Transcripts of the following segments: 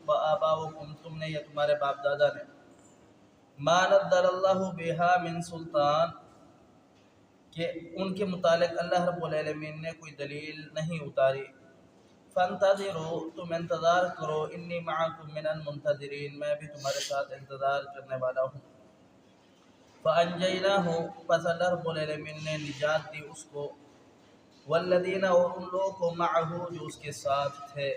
و آباؤکم، تم نے یا تمہارے باپ دادا نے، ما نزل اللہ بہا من سلطان، کہ ان کے متعلق اللہ رب العالمین نے کوئی دلیل نہیں اتاری، فانتظروا، تم انتظار کرو، انی معکم من المنتظرین، میں بھی تمہارے ساتھ انتظار کرنے والا ہوں۔ فانجیناہ، پس اللہ رب العالمین نے نجات دی اس کو، والذین، اور ان لوگوں کو، معہ، جو اس کے ساتھ تھے۔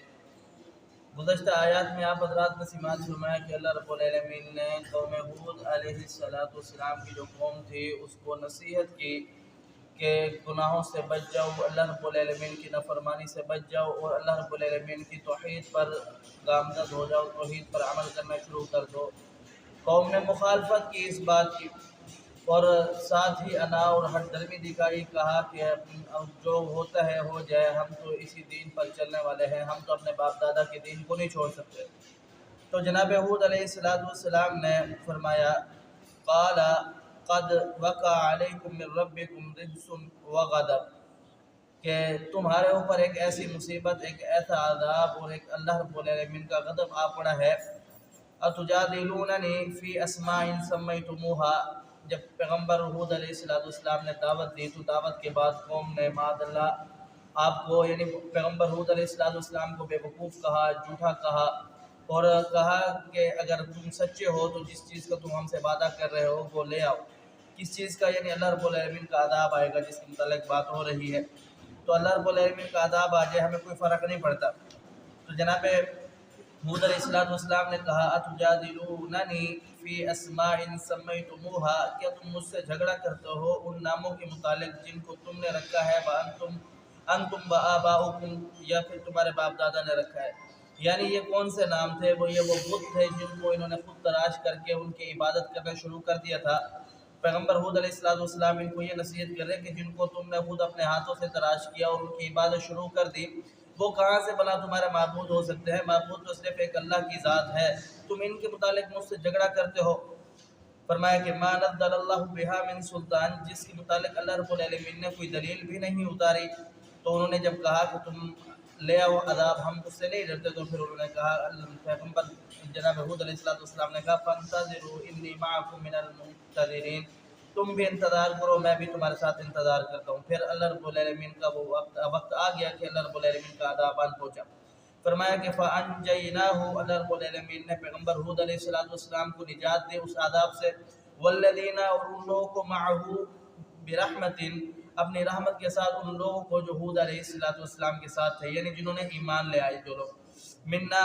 گزشتہ آیات میں آپ حضرات نے سماعت فرمایا کہ اللہ رب العالمین نے قوم ہود علیہ السلام کی جو قوم تھی اس کو نصیحت کی کہ گناہوں سے بچ جاؤ، اللہ رب العالمین کی نافرمانی سے بچ جاؤ، اور اللہ رب العالمین کی توحید پر گامزد ہو جاؤ، توحید پر عمل کرنا شروع کر دو۔ قوم نے مخالفت کی اس بات کی، اور ساتھ ہی انا اور ہٹ درمی دکھائی، کہا کہ جو ہوتا ہے ہو جائے، ہم تو اسی دین پر چلنے والے ہیں، ہم تو اپنے باپ دادا کے دین کو نہیں چھوڑ سکتے۔ تو جناب ہود علیہ السلام نے فرمایا، قال قد وقع علیکم من ربکم رجس وغضب، کہ تمہارے اوپر ایک ایسی مصیبت، ایک ایسا عذاب اور ایک اللہ رب العالمین کا غضب آ پڑا ہے۔ اتجادلوننی فی اسماء سمیتموها، جب پیغمبر ہود علیہ السلام نے دعوت دی تو دعوت کے بعد قوم نے معاذ اللہ آپ کو، یعنی پیغمبر ہود علیہ السلام کو بے وقوف کہا، جھوٹا کہا، اور کہا کہ اگر تم سچے ہو تو جس چیز کا تم ہم سے وعدہ کر رہے ہو وہ لے آؤ۔ کس چیز کا؟ یعنی اللہ رب العالمین کا عذاب آئے گا، جس کے متعلق بات ہو رہی ہے۔ تو اللہ رب العالمین کا عذاب آ جائے، ہمیں کوئی فرق نہیں پڑتا۔ تو جناب ہود علیہ السلام نے کہا، اتجادلوننی فی اسماء سمیتموها، کیا تم مجھ سے جھگڑا کرتے ہو ان ناموں کے متعلق جن کو تم نے رکھا ہے، انتم و آباؤکم، یا پھر تمہارے باپ دادا نے رکھا ہے۔ یعنی یہ کون سے نام تھے؟ وہ بت تھے جن کو انہوں نے خود تراش کر کے ان کی عبادت کرنا شروع کر دیا تھا۔ پیغمبر ہود علیہ السلام ان کو یہ نصیحت کر رہے کہ جن کو تم نے خود اپنے ہاتھوں سے تراش کیا اور ان کی عبادت شروع کر دی، وہ کہاں سے بنا تمہارے معبود ہو سکتے ہیں؟ معبود تو صرف ایک اللہ کی ذات ہے، تم ان کے متعلق مجھ سے جھگڑا کرتے ہو۔ فرمایا کہ ما نزل اللہ بہا من سلطان، جس کے متعلق اللہ رب العالمین نے کوئی دلیل بھی نہیں اتاری۔ تو انہوں نے جب کہا کہ تم لے آؤ عذاب، ہم اس سے نہیں ڈرتے، تو پھر انہوں نے کہا، پیغمبر جناب ہود علیہ السلام نے کہا، فانتظروا انی معکم من المنتظرین، تم بھی انتظار کرو، میں بھی تمہارے ساتھ انتظار کرتا ہوں۔ پھر اللہ رب العالمین کا وہ وقت آ گیا کہ اللہ رب العالمین کا عذاب آن پہنچا۔ فرمایا کہ فانجیناہ، اللہ رب العالمین نے پیغمبر ہود علیہ السلام کو نجات دی اس عذاب سے، والذین، اور ان لوگوں کو، معہ، برحمت، اپنی رحمت کے ساتھ ان لوگوں کو جو ہود علیہ السلام کے ساتھ تھے، یعنی جنہوں نے ایمان لے آئے جو لوگ، منا